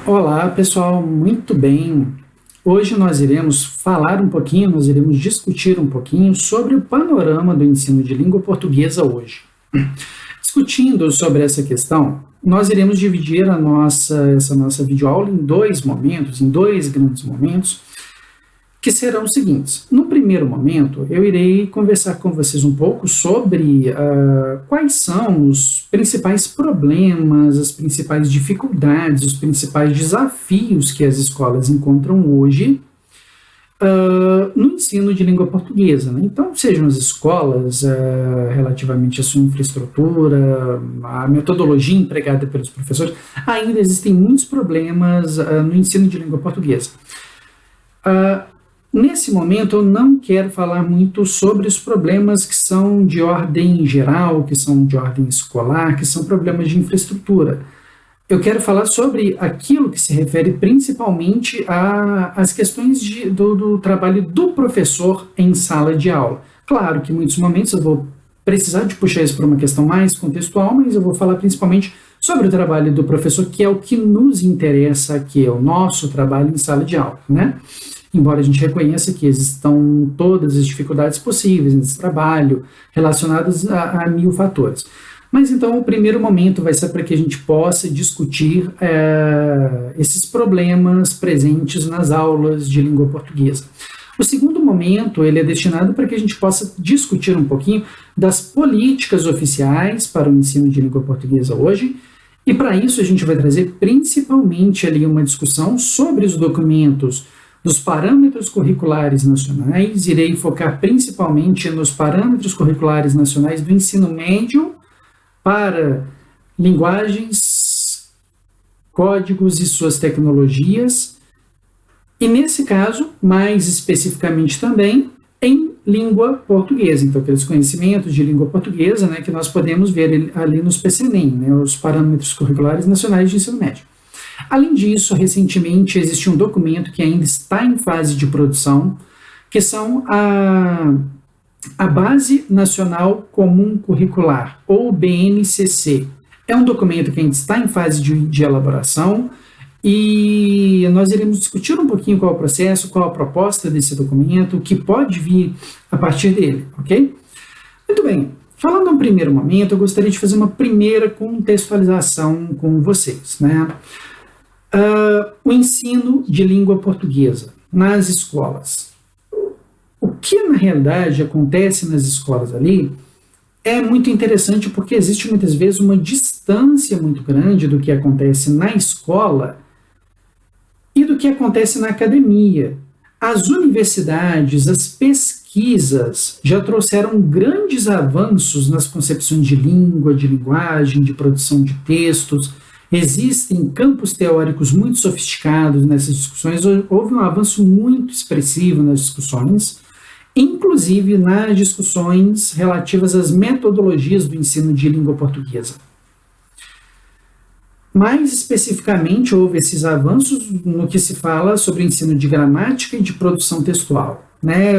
Olá, pessoal, muito bem. Hoje nós iremos falar um pouquinho, nós iremos discutir um pouquinho sobre o panorama do ensino de língua portuguesa hoje. Discutindo sobre essa questão, nós iremos dividir essa nossa videoaula em dois momentos, em dois grandes momentos, que serão os seguintes. No primeiro momento, eu irei conversar com vocês um pouco sobre quais são os principais problemas, as principais dificuldades, os principais desafios que as escolas encontram hoje no ensino de língua portuguesa, né? Então, sejam as escolas relativamente à sua infraestrutura, a metodologia empregada pelos professores, ainda existem muitos problemas no ensino de língua portuguesa. Nesse momento, eu não quero falar muito sobre os problemas que são de ordem geral, que são de ordem escolar, que são problemas de infraestrutura. Eu quero falar sobre aquilo que se refere principalmente às questões do trabalho do professor em sala de aula. Claro que em muitos momentos eu vou precisar de puxar isso para uma questão mais contextual, mas eu vou falar principalmente sobre o trabalho do professor, que é o que nos interessa aqui, é o nosso trabalho em sala de aula, né? Embora a gente reconheça que existam todas as dificuldades possíveis nesse trabalho, relacionadas a mil fatores. Mas então o primeiro momento vai ser para que a gente possa discutir esses problemas presentes nas aulas de língua portuguesa. O segundo momento, ele é destinado para que a gente possa discutir um pouquinho das políticas oficiais para o ensino de língua portuguesa hoje, e para isso a gente vai trazer principalmente ali uma discussão sobre os documentos dos parâmetros curriculares nacionais. Irei focar principalmente nos parâmetros curriculares nacionais do ensino médio para linguagens, códigos e suas tecnologias, e nesse caso, mais especificamente também, em língua portuguesa. Então, aqueles conhecimentos de língua portuguesa, né, que nós podemos ver ali nos PCNEM, né, os parâmetros curriculares nacionais de ensino médio. Além disso, recentemente existe um documento que ainda está em fase de produção, que são a Base Nacional Comum Curricular, ou BNCC. É um documento que ainda está em fase de elaboração, e nós iremos discutir um pouquinho qual é o processo, qual a proposta desse documento, o que pode vir a partir dele, ok? Muito bem. Falando no primeiro momento, eu gostaria de fazer uma primeira contextualização com vocês, né? O ensino de língua portuguesa nas escolas. O que, na realidade, acontece nas escolas ali é muito interessante, porque existe muitas vezes uma distância muito grande do que acontece na escola e do que acontece na academia. As universidades, as pesquisas já trouxeram grandes avanços nas concepções de língua, de linguagem, de produção de textos. Existem campos teóricos muito sofisticados nessas discussões. Houve um avanço muito expressivo nas discussões, inclusive nas discussões relativas às metodologias do ensino de língua portuguesa. Mais especificamente, houve esses avanços no que se fala sobre o ensino de gramática e de produção textual, né?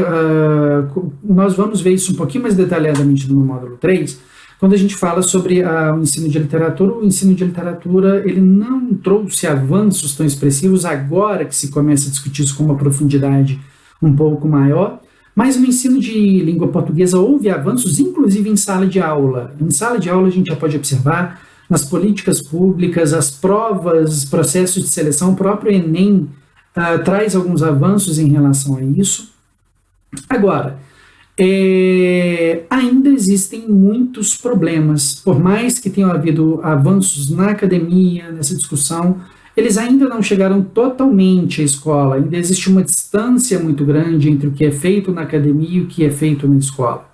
Nós vamos ver isso um pouquinho mais detalhadamente no módulo 3, quando a gente fala sobre o ensino de literatura. O ensino de literatura, ele não trouxe avanços tão expressivos agora que se começa a discutir isso com uma profundidade um pouco maior, mas no ensino de língua portuguesa houve avanços, inclusive em sala de aula. Em sala de aula a gente já pode observar nas políticas públicas, as provas, processos de seleção, o próprio Enem traz alguns avanços em relação a isso. Agora, ainda existem muitos problemas, por mais que tenham havido avanços na academia, nessa discussão, eles ainda não chegaram totalmente à escola, ainda existe uma distância muito grande entre o que é feito na academia e o que é feito na escola.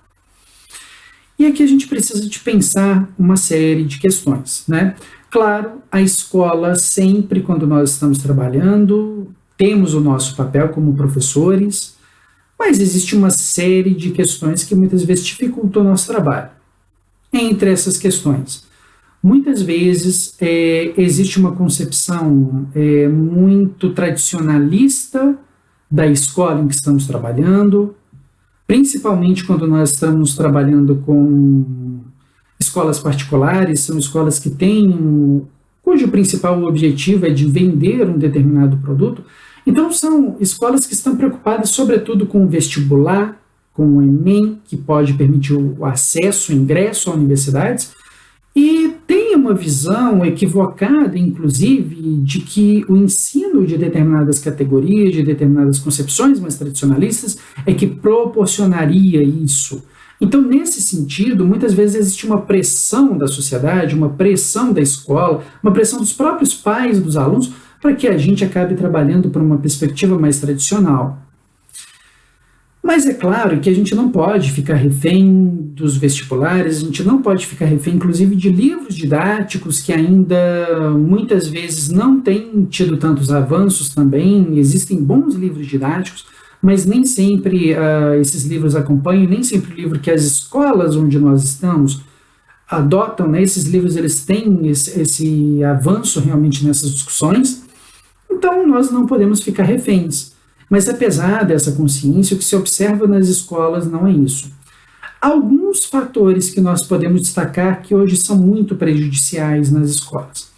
E aqui a gente precisa de pensar uma série de questões, né? Claro, a escola sempre, quando nós estamos trabalhando, temos o nosso papel como professores, mas existe uma série de questões que muitas vezes dificultam o nosso trabalho. Entre essas questões, muitas vezes existe uma concepção muito tradicionalista da escola em que estamos trabalhando, principalmente quando nós estamos trabalhando com escolas particulares. São escolas que têm cujo principal objetivo é de vender um determinado produto. Então, são escolas que estão preocupadas, sobretudo, com o vestibular, com o Enem, que pode permitir o acesso, o ingresso a universidades, e tem uma visão equivocada, inclusive, de que o ensino de determinadas categorias, de determinadas concepções mais tradicionalistas, é que proporcionaria isso. Então, nesse sentido, muitas vezes existe uma pressão da sociedade, uma pressão da escola, uma pressão dos próprios pais dos alunos, para que a gente acabe trabalhando por uma perspectiva mais tradicional. Mas é claro que a gente não pode ficar refém dos vestibulares, a gente não pode ficar refém, inclusive, de livros didáticos que ainda muitas vezes não têm tido tantos avanços também. Existem bons livros didáticos, mas nem sempre esses livros acompanham, nem sempre o livro que as escolas onde nós estamos adotam, né? Esses livros eles têm esse avanço realmente nessas discussões, então nós não podemos ficar reféns. Mas apesar dessa consciência, o que se observa nas escolas não é isso. Alguns fatores que nós podemos destacar que hoje são muito prejudiciais nas escolas.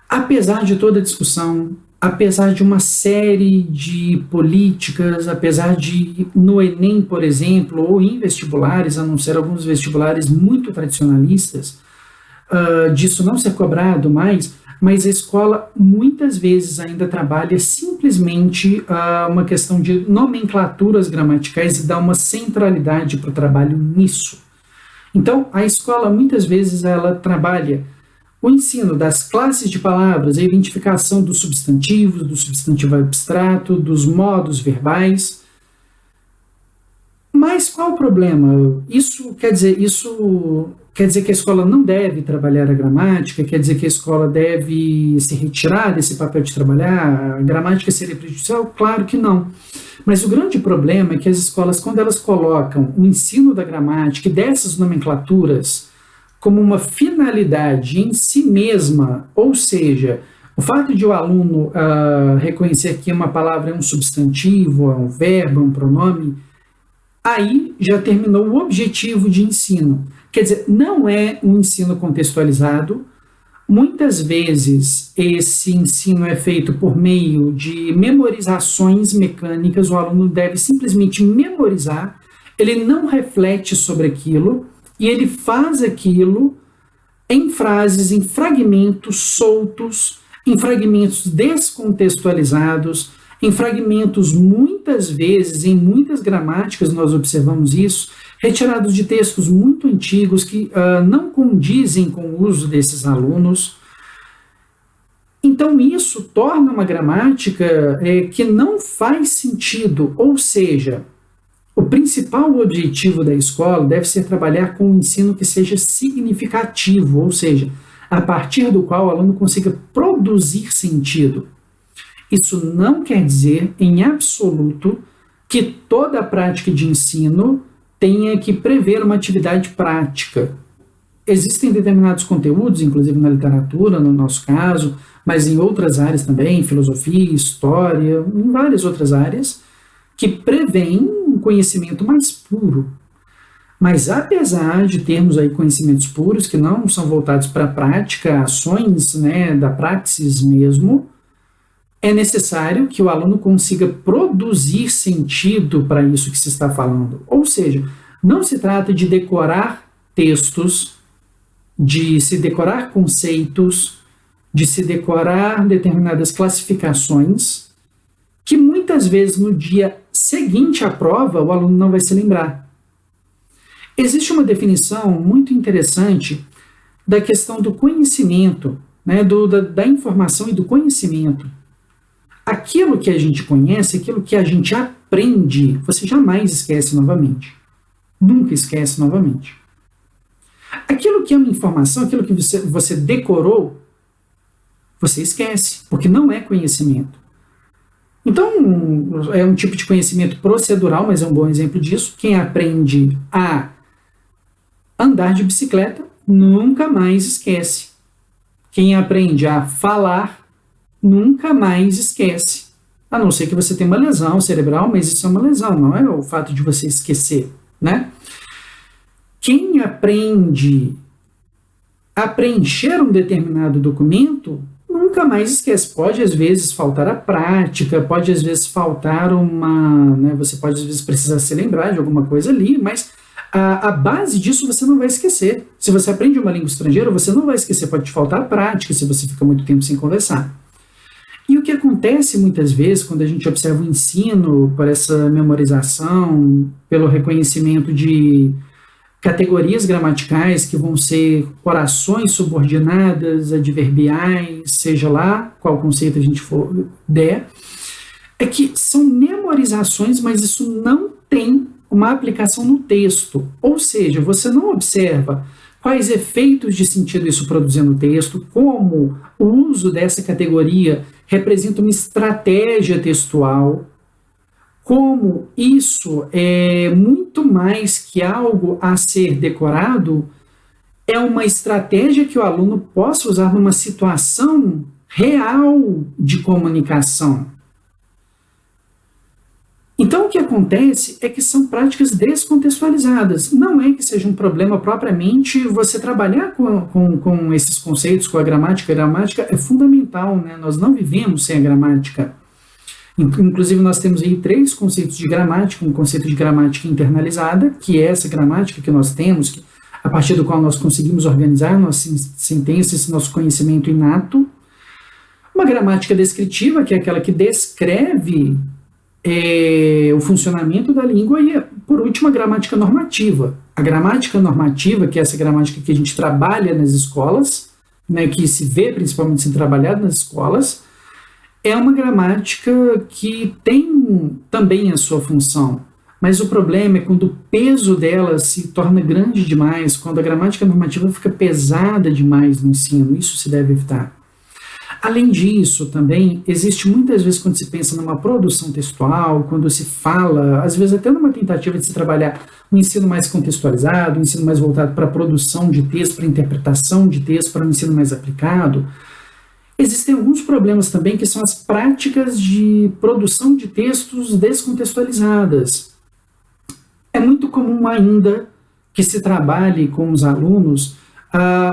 Apesar de toda a discussão, apesar de uma série de políticas, apesar de, no Enem, por exemplo, ou em vestibulares, a não ser alguns vestibulares muito tradicionalistas, disso não ser cobrado mais, mas a escola muitas vezes ainda trabalha simplesmente uma questão de nomenclaturas gramaticais e dá uma centralidade para o trabalho nisso. Então, a escola muitas vezes ela trabalha o ensino das classes de palavras, a identificação dos substantivos, do substantivo abstrato, dos modos verbais. Mas qual o problema? Isso quer dizer que a escola não deve trabalhar a gramática? Quer dizer que a escola deve se retirar desse papel de trabalhar? A gramática seria prejudicial? Claro que não. Mas o grande problema é que as escolas, quando elas colocam o ensino da gramática e dessas nomenclaturas como uma finalidade em si mesma, ou seja, o fato de o aluno reconhecer que uma palavra é um substantivo, é um verbo, é um pronome, aí já terminou o objetivo de ensino. Quer dizer, não é um ensino contextualizado. Muitas vezes esse ensino é feito por meio de memorizações mecânicas, o aluno deve simplesmente memorizar, ele não reflete sobre aquilo e ele faz aquilo em frases, em fragmentos soltos, em fragmentos descontextualizados, em fragmentos, muitas vezes, em muitas gramáticas nós observamos isso, retirados de textos muito antigos que não condizem com o uso desses alunos. Então isso torna uma gramática que não faz sentido, ou seja, o principal objetivo da escola deve ser trabalhar com um ensino que seja significativo, ou seja, a partir do qual o aluno consiga produzir sentido. Isso não quer dizer, em absoluto, que toda a prática de ensino tenha que prever uma atividade prática. Existem determinados conteúdos, inclusive na literatura, no nosso caso, mas em outras áreas também, filosofia, história, em várias outras áreas, que prevêem um conhecimento mais puro. Mas apesar de termos aí conhecimentos puros que não são voltados para a prática, ações, né, da praxis mesmo, é necessário que o aluno consiga produzir sentido para isso que se está falando. Ou seja, não se trata de decorar textos, de se decorar conceitos, de se decorar determinadas classificações, que muitas vezes no dia seguinte à prova o aluno não vai se lembrar. Existe uma definição muito interessante da questão do conhecimento, né, da informação e do conhecimento. Aquilo que a gente conhece, aquilo que a gente aprende, você jamais esquece novamente. Nunca esquece novamente. Aquilo que é uma informação, aquilo que você decorou, você esquece, porque não é conhecimento. Então, é um tipo de conhecimento procedural, mas é um bom exemplo disso. Quem aprende a andar de bicicleta, nunca mais esquece. Quem aprende a falar, nunca mais esquece. A não ser que você tenha uma lesão cerebral, mas isso é uma lesão, não é o fato de você esquecer, né? Quem aprende a preencher um determinado documento, nunca mais esquece. Pode, às vezes, faltar a prática, pode, às vezes, faltar uma... né, você pode, às vezes, precisar se lembrar de alguma coisa ali, mas a base disso você não vai esquecer. Se você aprende uma língua estrangeira, você não vai esquecer. Pode te faltar a prática se você fica muito tempo sem conversar. E o que acontece muitas vezes quando a gente observa o ensino por essa memorização, pelo reconhecimento de categorias gramaticais que vão ser orações subordinadas, adverbiais, seja lá qual conceito a gente for der, é que são memorizações, mas isso não tem uma aplicação no texto. Ou seja, você não observa quais efeitos de sentido isso produzir no texto, como o uso dessa categoria representa uma estratégia textual, como isso é muito mais que algo a ser decorado, é uma estratégia que o aluno possa usar numa situação real de comunicação. Então, o que acontece é que são práticas descontextualizadas. Não é que seja um problema propriamente você trabalhar com esses conceitos, com a gramática. A gramática é fundamental, né? Nós não vivemos sem a gramática. Inclusive, nós temos aí 3 conceitos de gramática. Um conceito de gramática internalizada, que é essa gramática que nós temos, que, a partir do qual nós conseguimos organizar nossas sentenças, esse nosso conhecimento inato. Uma gramática descritiva, que é aquela que descreve o funcionamento da língua, e, por último, a gramática normativa. A gramática normativa, que é essa gramática que a gente trabalha nas escolas, né, que se vê principalmente sendo trabalhada nas escolas, é uma gramática que tem também a sua função, mas o problema é quando o peso dela se torna grande demais, quando a gramática normativa fica pesada demais no ensino. Isso se deve evitar. Além disso, também, existe muitas vezes quando se pensa numa produção textual, quando se fala, às vezes até numa tentativa de se trabalhar um ensino mais contextualizado, um ensino mais voltado para a produção de texto, para a interpretação de texto, para um ensino mais aplicado, existem alguns problemas também que são as práticas de produção de textos descontextualizadas. É muito comum ainda que se trabalhe com os alunos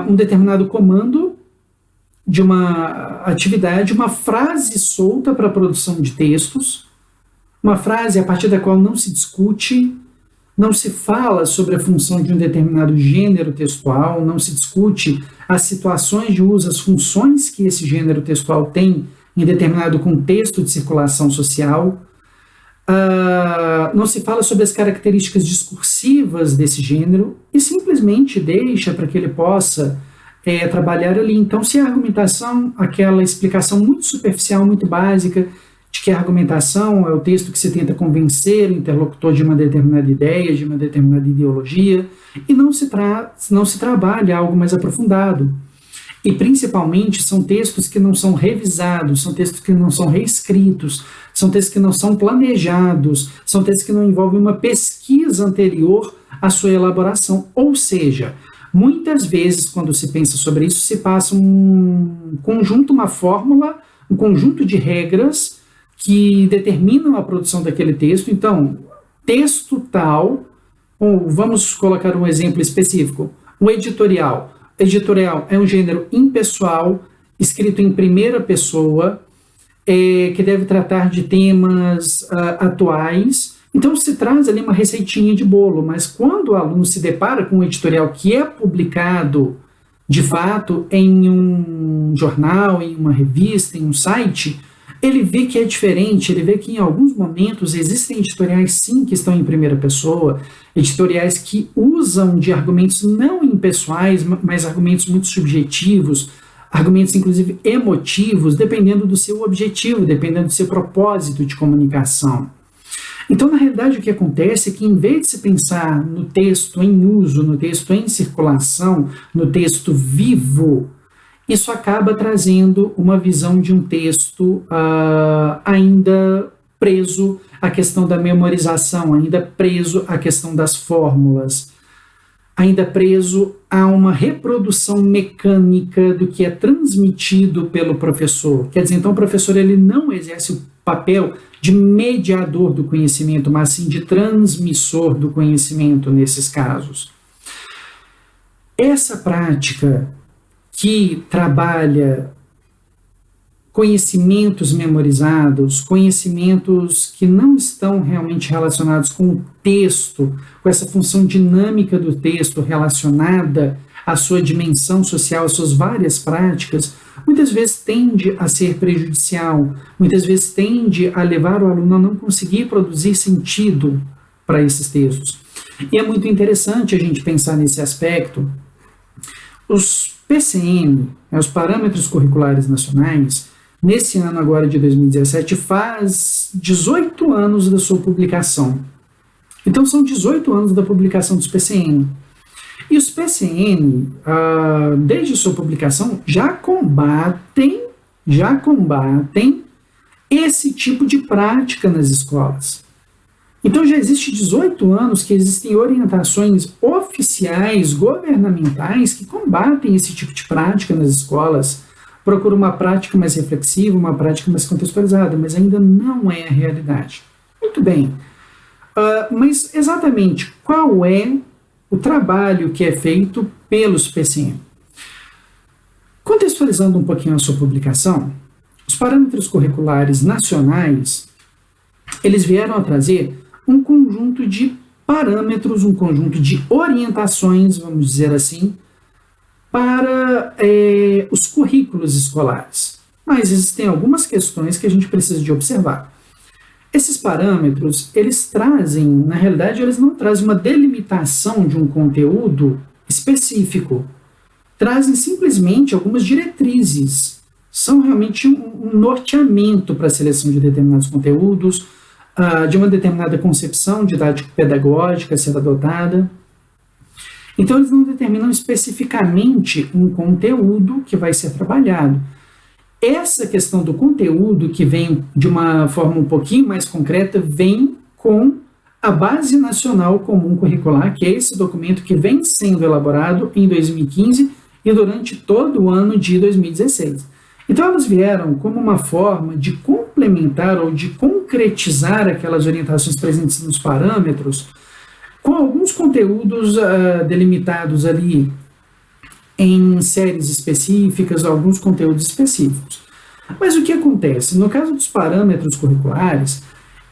um determinado comando de uma atividade, uma frase solta para a produção de textos, uma frase a partir da qual não se discute, não se fala sobre a função de um determinado gênero textual, não se discute as situações de uso, as funções que esse gênero textual tem em determinado contexto de circulação social, não se fala sobre as características discursivas desse gênero e simplesmente deixa para que ele possa trabalhar ali. Então, se a argumentação, aquela explicação muito superficial, muito básica, de que a argumentação é o texto que se tenta convencer o interlocutor de uma determinada ideia, de uma determinada ideologia, e não se trabalha algo mais aprofundado. E, principalmente, são textos que não são revisados, são textos que não são reescritos, são textos que não são planejados, são textos que não envolvem uma pesquisa anterior à sua elaboração. Ou seja, muitas vezes, quando se pensa sobre isso, se passa um conjunto, uma fórmula, um conjunto de regras que determinam a produção daquele texto. Então, texto tal, vamos colocar um exemplo específico, um editorial. Editorial é um gênero impessoal, escrito em primeira pessoa, que deve tratar de temas atuais. Então, se traz ali uma receitinha de bolo, mas quando o aluno se depara com um editorial que é publicado, de fato, em um jornal, em uma revista, em um site, ele vê que é diferente, ele vê que em alguns momentos existem editoriais, sim, que estão em primeira pessoa, editoriais que usam de argumentos não impessoais, mas argumentos muito subjetivos, argumentos, inclusive, emotivos, dependendo do seu objetivo, dependendo do seu propósito de comunicação. Então, na realidade, o que acontece é que, em vez de se pensar no texto em uso, no texto em circulação, no texto vivo, isso acaba trazendo uma visão de um texto ainda preso à questão da memorização, ainda preso à questão das fórmulas, ainda preso a uma reprodução mecânica do que é transmitido pelo professor. Quer dizer, então o professor ele não exerce o papel de mediador do conhecimento, mas sim de transmissor do conhecimento nesses casos. Essa prática que trabalha conhecimentos memorizados, conhecimentos que não estão realmente relacionados com o texto, com essa função dinâmica do texto relacionada à sua dimensão social, às suas várias práticas, muitas vezes tende a ser prejudicial, muitas vezes tende a levar o aluno a não conseguir produzir sentido para esses textos. E é muito interessante a gente pensar nesse aspecto. Os PCN, os Parâmetros Curriculares Nacionais, nesse ano agora de 2017, faz 18 anos da sua publicação. Então são 18 anos da publicação dos PCN. E os PCN, desde sua publicação, já combatem esse tipo de prática nas escolas. Então já existe 18 anos que existem orientações oficiais, governamentais, que combatem esse tipo de prática nas escolas, procuram uma prática mais reflexiva, uma prática mais contextualizada, mas ainda não é a realidade. Muito bem, mas exatamente qual é o trabalho que é feito pelos PCN? Contextualizando um pouquinho a sua publicação, os Parâmetros Curriculares Nacionais, eles vieram a trazer um conjunto de parâmetros, um conjunto de orientações, vamos dizer assim, para os currículos escolares. Mas existem algumas questões que a gente precisa de observar. Esses parâmetros, eles trazem, na realidade, eles não trazem uma delimitação de um conteúdo específico. Trazem simplesmente algumas diretrizes. São realmente um norteamento para a seleção de determinados conteúdos, de uma determinada concepção didático-pedagógica a ser adotada. Então, eles não determinam especificamente um conteúdo que vai ser trabalhado. Essa questão do conteúdo, que vem de uma forma um pouquinho mais concreta, vem com a Base Nacional Comum Curricular, que é esse documento que vem sendo elaborado em 2015 e durante todo o ano de 2016. Então, elas vieram como uma forma de complementar ou de concretizar aquelas orientações presentes nos parâmetros, com alguns conteúdos delimitados ali em séries específicas, alguns conteúdos específicos. Mas o que acontece? No caso dos parâmetros curriculares,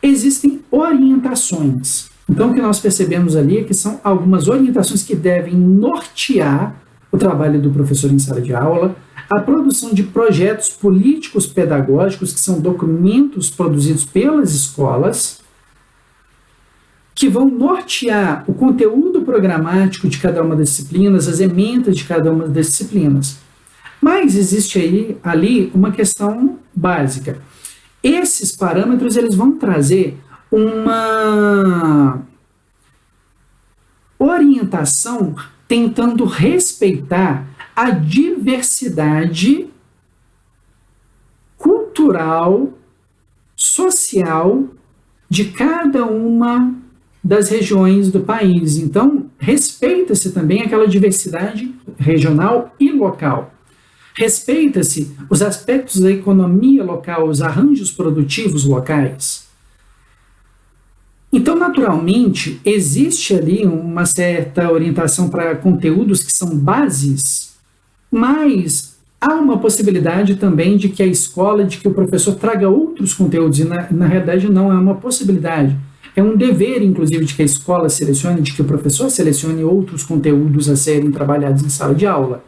existem orientações. Então, o que nós percebemos ali é que são algumas orientações que devem nortear o trabalho do professor em sala de aula, a produção de projetos políticos pedagógicos, que são documentos produzidos pelas escolas, que vão nortear o conteúdo programático de cada uma das disciplinas, as emendas de cada uma das disciplinas. Mas existe ali uma questão básica. Esses parâmetros, eles vão trazer uma orientação tentando respeitar a diversidade cultural, social de cada uma das regiões do país. Então, respeita-se também aquela diversidade regional e local. Respeita-se os aspectos da economia local, os arranjos produtivos locais. Então, naturalmente, existe ali uma certa orientação para conteúdos que são bases, mas há uma possibilidade também de que a escola, de que o professor traga outros conteúdos, e na realidade não é uma possibilidade. É um dever, inclusive, de que a escola selecione, de que o professor selecione outros conteúdos a serem trabalhados em sala de aula.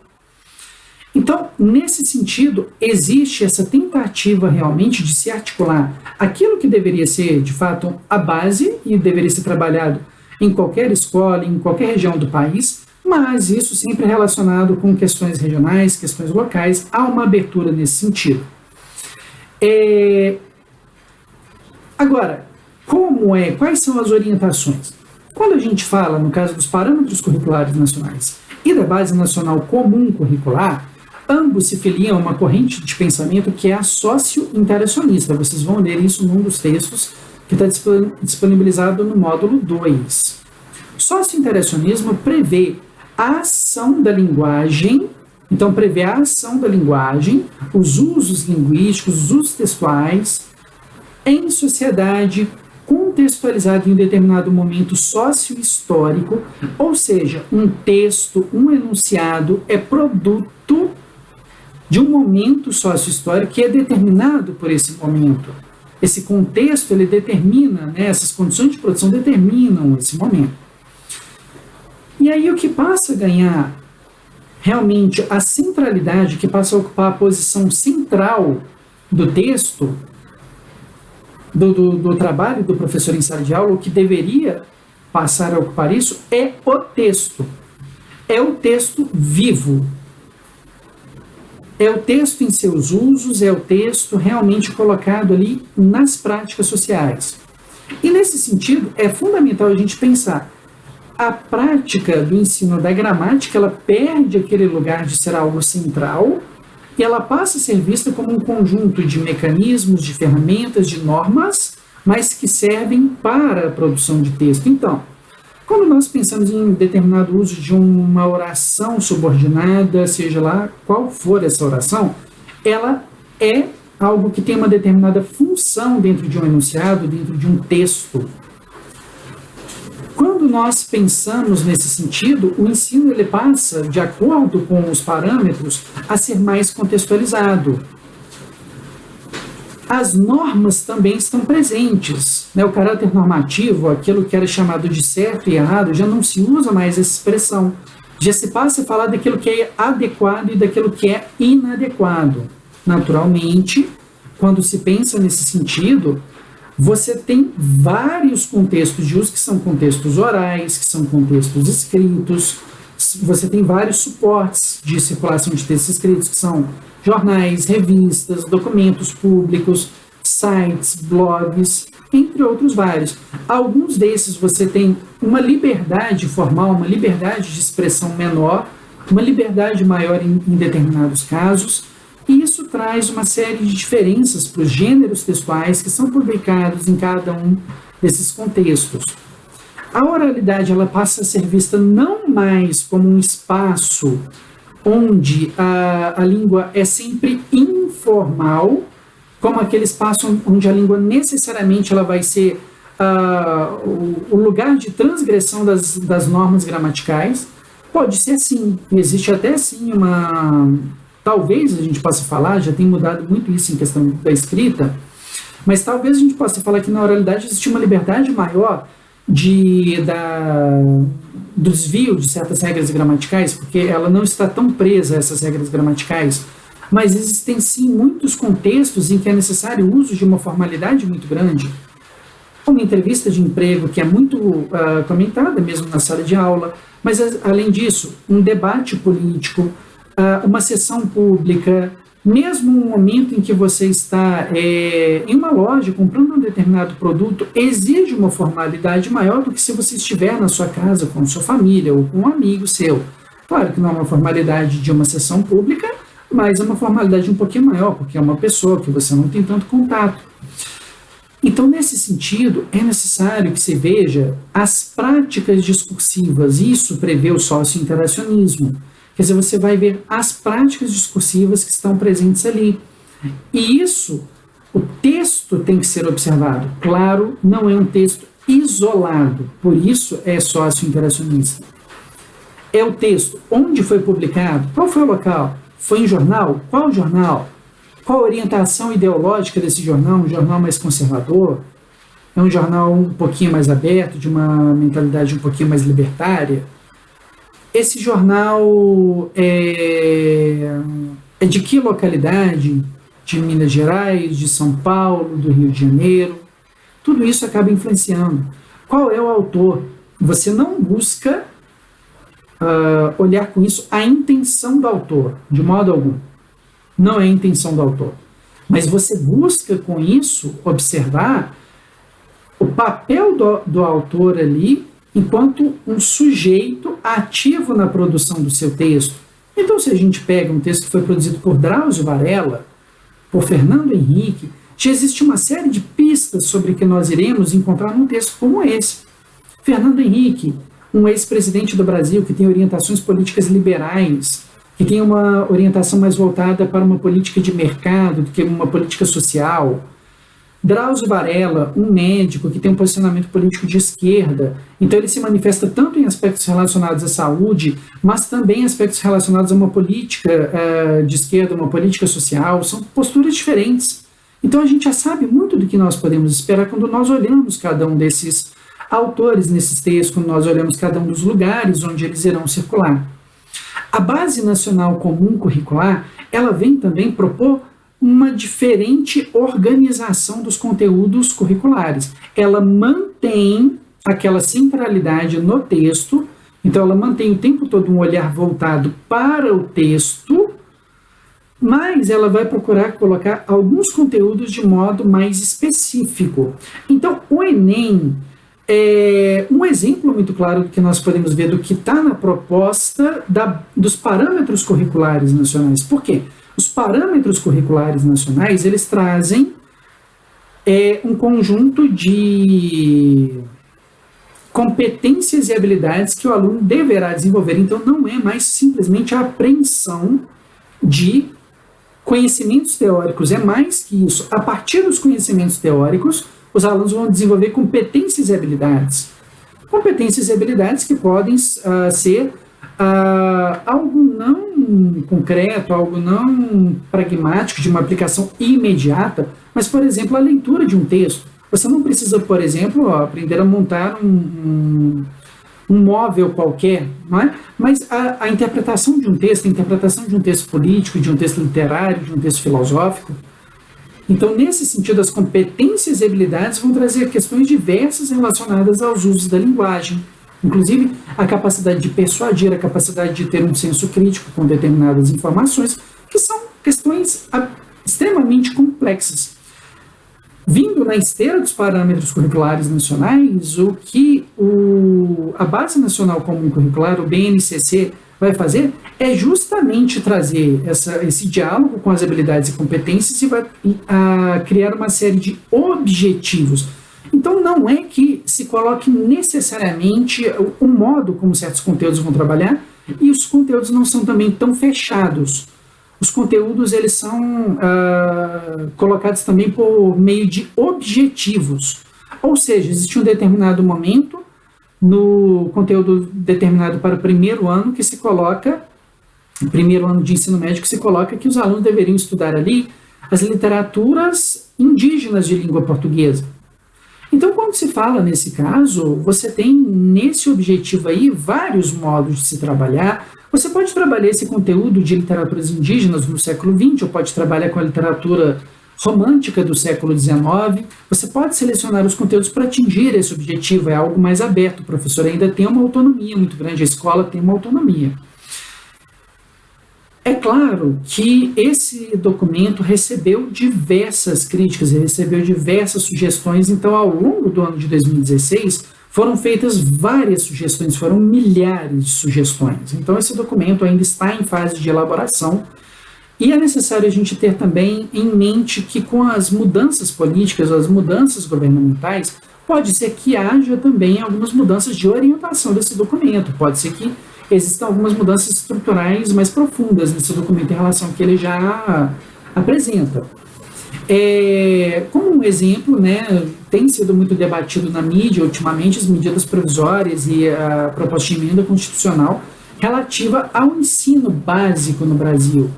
Então, nesse sentido, existe essa tentativa realmente de se articular aquilo que deveria ser, de fato, a base e deveria ser trabalhado em qualquer escola, em qualquer região do país, mas isso sempre relacionado com questões regionais, questões locais, há uma abertura nesse sentido. Agora, quais são as orientações? Quando a gente fala, no caso dos Parâmetros Curriculares Nacionais e da Base Nacional Comum Curricular, ambos se filiam a uma corrente de pensamento que é a socio-interacionista. Vocês vão ler isso num dos textos que está disponibilizado no módulo 2. Socio-interacionismo prevê a ação da linguagem, então prevê a ação da linguagem, os usos linguísticos, os usos textuais, em sociedade contextualizado em um determinado momento sócio-histórico, ou seja, um texto, um enunciado é produto de um momento sócio-histórico que é determinado por esse momento. Esse contexto, ele determina, né, essas condições de produção determinam esse momento. E aí o que passa a ganhar realmente a centralidade, que passa a ocupar a posição central do texto, do trabalho do professor em sala de aula, o que deveria passar a ocupar isso é o texto. É o texto vivo. É o texto em seus usos, é o texto realmente colocado ali nas práticas sociais. E nesse sentido, é fundamental a gente pensar a prática do ensino da gramática, ela perde aquele lugar de ser algo central e ela passa a ser vista como um conjunto de mecanismos, de ferramentas, de normas, mas que servem para a produção de texto. Então, quando nós pensamos em determinado uso de uma oração subordinada, seja lá qual for essa oração, ela é algo que tem uma determinada função dentro de um enunciado, dentro de um texto. Quando nós pensamos nesse sentido, o ensino ele passa, de acordo com os parâmetros, a ser mais contextualizado. As normas também estão presentes, né? O caráter normativo, aquilo que era chamado de certo e errado, já não se usa mais essa expressão. Já se passa a falar daquilo que é adequado e daquilo que é inadequado. Naturalmente, quando se pensa nesse sentido, você tem vários contextos de uso que são contextos orais, que são contextos escritos, você tem vários suportes de circulação de textos escritos, que são jornais, revistas, documentos públicos, sites, blogs, entre outros vários. Alguns desses você tem uma liberdade formal, uma liberdade de expressão menor, uma liberdade maior em determinados casos, e isso traz uma série de diferenças para os gêneros textuais que são publicados em cada um desses contextos. A oralidade ela passa a ser vista não mais como um espaço onde a língua é sempre informal, como aquele espaço onde a língua necessariamente ela vai ser o lugar de transgressão das normas gramaticais. Pode ser sim, existe até sim talvez a gente possa falar, já tem mudado muito isso em questão da escrita, mas talvez a gente possa falar que na oralidade existe uma liberdade maior do desvio de certas regras gramaticais, porque ela não está tão presa a essas regras gramaticais, mas existem sim muitos contextos em que é necessário o uso de uma formalidade muito grande. Uma entrevista de emprego que é muito comentada mesmo na sala de aula, mas além disso, um debate político, uma sessão pública, mesmo um momento em que você está em uma loja comprando um determinado produto, exige uma formalidade maior do que se você estiver na sua casa com sua família ou com um amigo seu. Claro que não é uma formalidade de uma sessão pública, mas é uma formalidade um pouquinho maior, porque é uma pessoa que você não tem tanto contato. Então, nesse sentido, é necessário que se veja as práticas discursivas. Isso prevê o socio-interacionismo. Quer dizer, você vai ver as práticas discursivas que estão presentes ali. E isso, o texto tem que ser observado. Claro, não é um texto isolado, por isso é socio-interacionista. É o texto onde foi publicado, qual foi o local, foi em jornal, qual jornal, qual a orientação ideológica desse jornal, um jornal mais conservador, é um jornal um pouquinho mais aberto, de uma mentalidade um pouquinho mais libertária. Esse jornal é de que localidade? De Minas Gerais, de São Paulo, do Rio de Janeiro? Tudo isso acaba influenciando. Qual é o autor? Você não busca olhar com isso a intenção do autor, de modo algum. Não é a intenção do autor. Mas você busca com isso observar o papel do autor ali enquanto um sujeito ativo na produção do seu texto. Então, se a gente pega um texto que foi produzido por Drauzio Varela, por Fernando Henrique, já existe uma série de pistas sobre que nós iremos encontrar num texto como esse. Fernando Henrique, um ex-presidente do Brasil que tem orientações políticas liberais, que tem uma orientação mais voltada para uma política de mercado do que uma política social. Drauzio Varela, um médico que tem um posicionamento político de esquerda, então ele se manifesta tanto em aspectos relacionados à saúde, mas também em aspectos relacionados a uma política de esquerda, uma política social, são posturas diferentes. Então a gente já sabe muito do que nós podemos esperar quando nós olhamos cada um desses autores nesses textos, quando nós olhamos cada um dos lugares onde eles irão circular. A Base Nacional Comum Curricular, ela vem também propor uma diferente organização dos conteúdos curriculares. Ela mantém aquela centralidade no texto, então ela mantém o tempo todo um olhar voltado para o texto, mas ela vai procurar colocar alguns conteúdos de modo mais específico. Então, o Enem é um exemplo muito claro do que nós podemos ver do que está na proposta dos parâmetros curriculares nacionais. Por quê? Os parâmetros curriculares nacionais, eles trazem um conjunto de competências e habilidades que o aluno deverá desenvolver. Então, não é mais simplesmente a apreensão de conhecimentos teóricos, é mais que isso. A partir dos conhecimentos teóricos, os alunos vão desenvolver competências e habilidades. Competências e habilidades que podem ser algo não concreto, algo não pragmático, de uma aplicação imediata, mas, por exemplo, a leitura de um texto. Você não precisa, por exemplo, aprender a montar um móvel qualquer, não é? Mas a interpretação de um texto, a interpretação de um texto político, de um texto literário, de um texto filosófico. Então, nesse sentido, as competências e habilidades vão trazer questões diversas relacionadas aos usos da linguagem. Inclusive, a capacidade de persuadir, a capacidade de ter um senso crítico com determinadas informações, que são questões extremamente complexas. Vindo na esteira dos parâmetros curriculares nacionais, o que a Base Nacional Comum Curricular, o BNCC, vai fazer é justamente trazer esse diálogo com as habilidades e competências e vai criar uma série de objetivos. Então, não é que se coloque necessariamente o modo como certos conteúdos vão trabalhar, e os conteúdos não são também tão fechados. Os conteúdos, eles são colocados também por meio de objetivos. Ou seja, existe um determinado momento no conteúdo determinado para o primeiro ano que se coloca, o primeiro ano de ensino médio, que se coloca que os alunos deveriam estudar ali as literaturas indígenas de língua portuguesa. Então, quando se fala nesse caso, você tem nesse objetivo aí vários modos de se trabalhar. Você pode trabalhar esse conteúdo de literaturas indígenas no século XX, ou pode trabalhar com a literatura romântica do século XIX. Você pode selecionar os conteúdos para atingir esse objetivo, é algo mais aberto. O professor ainda tem uma autonomia muito grande, a escola tem uma autonomia. É claro que esse documento recebeu diversas críticas, recebeu diversas sugestões, então ao longo do ano de 2016 foram feitas várias sugestões, foram milhares de sugestões. Então esse documento ainda está em fase de elaboração e é necessário a gente ter também em mente que com as mudanças políticas, as mudanças governamentais, pode ser que haja também algumas mudanças de orientação desse documento, pode ser que existem algumas mudanças estruturais mais profundas nesse documento em relação ao que ele já apresenta. Como um exemplo, tem sido muito debatido na mídia ultimamente as medidas provisórias e a proposta de emenda constitucional relativa ao ensino básico no Brasil.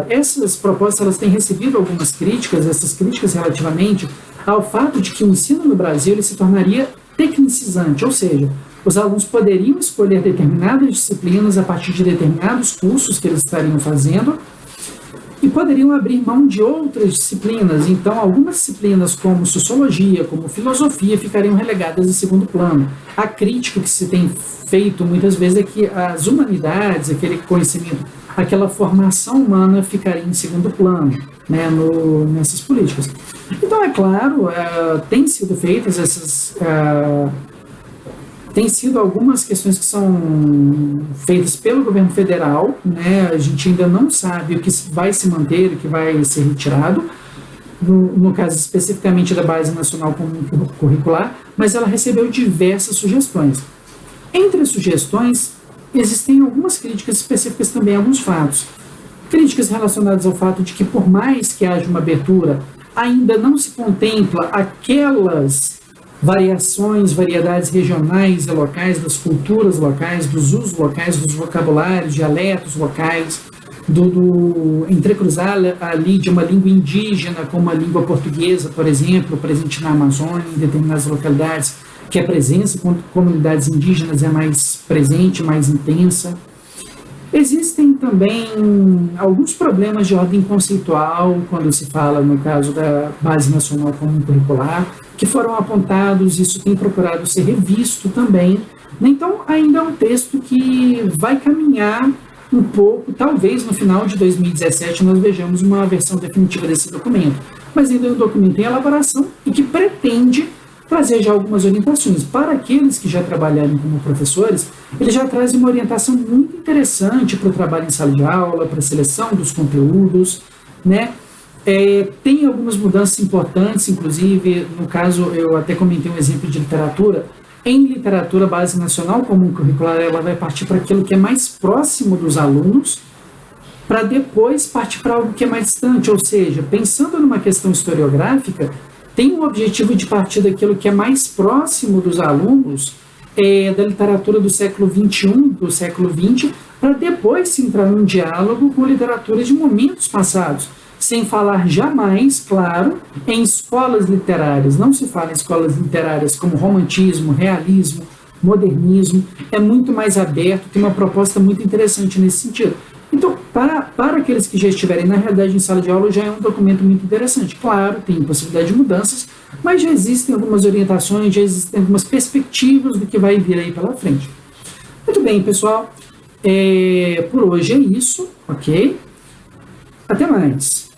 Essas propostas elas têm recebido algumas críticas, essas críticas relativamente ao fato de que o ensino no Brasil ele se tornaria tecnicizante, ou seja, os alunos poderiam escolher determinadas disciplinas a partir de determinados cursos que eles estariam fazendo e poderiam abrir mão de outras disciplinas. Então, algumas disciplinas como sociologia, como filosofia, ficariam relegadas em segundo plano. A crítica que se tem feito muitas vezes é que as humanidades, aquele conhecimento, aquela formação humana ficaria em segundo plano, nessas políticas. Então, é claro, tem sido feitas essas... Tem sido algumas questões que são feitas pelo governo federal, a gente ainda não sabe o que vai se manter, o que vai ser retirado, no caso especificamente da Base Nacional Comum Curricular, mas ela recebeu diversas sugestões. Entre as sugestões, existem algumas críticas específicas também a alguns fatos. Críticas relacionadas ao fato de que, por mais que haja uma abertura, ainda não se contempla aquelas variações, variedades regionais e locais, das culturas locais, dos usos locais, dos vocabulários, dialetos locais, do entrecruzar ali de uma língua indígena com uma língua portuguesa, por exemplo, presente na Amazônia, em determinadas localidades, que a presença com comunidades indígenas é mais presente, mais intensa. Existem também alguns problemas de ordem conceitual, quando se fala, no caso da Base Nacional Comum Curricular, que foram apontados, isso tem procurado ser revisto também. Então, ainda é um texto que vai caminhar um pouco, talvez no final de 2017 nós vejamos uma versão definitiva desse documento, mas ainda é um documento em elaboração e que pretende trazer já algumas orientações. Para aqueles que já trabalharem como professores, ele já traz uma orientação muito interessante para o trabalho em sala de aula, para a seleção dos conteúdos, né? Tem algumas mudanças importantes, inclusive, no caso, eu até comentei um exemplo de literatura. Em literatura, Base Nacional Comum Curricular, ela vai partir para aquilo que é mais próximo dos alunos, para depois partir para algo que é mais distante, ou seja, pensando numa questão historiográfica, tem o objetivo de partir daquilo que é mais próximo dos alunos, da literatura do século XXI, do século XX, para depois se entrar num diálogo com literatura de momentos passados, sem falar jamais, claro, em escolas literárias. Não se fala em escolas literárias como romantismo, realismo, modernismo, é muito mais aberto, tem uma proposta muito interessante nesse sentido. Então, para aqueles que já estiverem na realidade em sala de aula, já é um documento muito interessante. Claro, tem possibilidade de mudanças, mas já existem algumas orientações, já existem algumas perspectivas do que vai vir aí pela frente. Muito bem, pessoal, por hoje é isso, ok? Até mais.